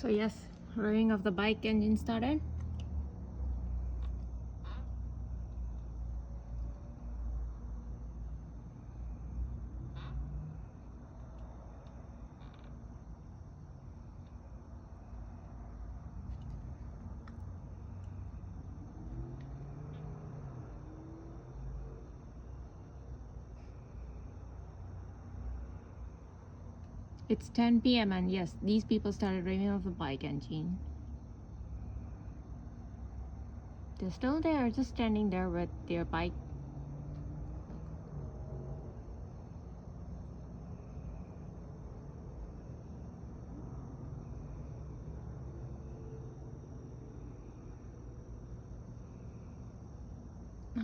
So yes, revving of the bike engine started. It's 10 p.m. and yes, these people started revving of the bike engine. They're still there, just standing there with their bike.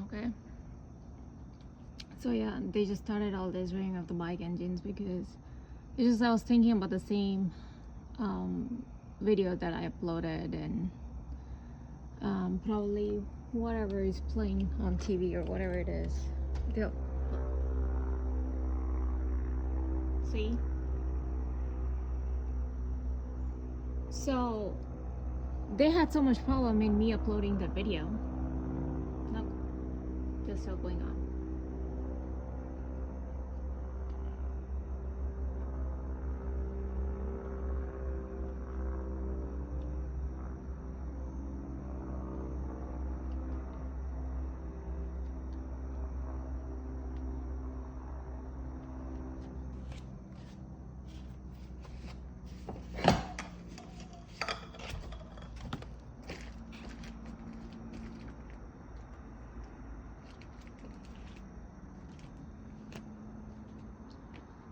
Okay. So yeah, they just started all this revving of the bike engines because it's just I was thinking about the same video that I uploaded, and probably whatever is playing on TV or whatever it is, they'll see. So they had so much problem in me uploading the video. Look, they're still going on.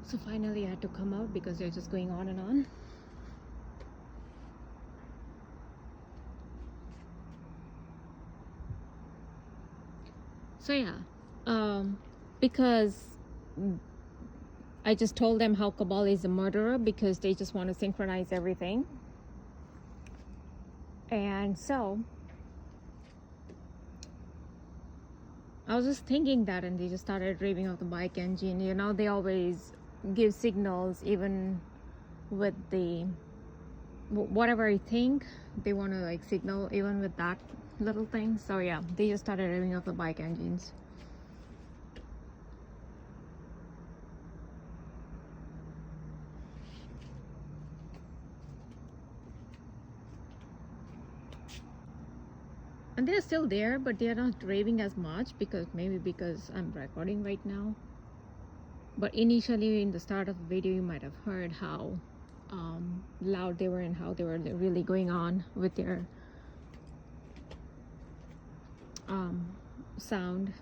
So finally I had to come out because they're just going on and on. So yeah, because I just told them how Cabal is a murderer because they just want to synchronize everything. And so I was just thinking that, and they just started raving of the bike engine. You know, they always give signals, even with the whatever I think, they want to like signal even with that little thing. So yeah, they just started raving of the bike engines. And they're still there, but they're not raving as much because maybe because I'm recording right now. But initially in the start of the video, you might have heard how loud they were and how they were really going on with their sound.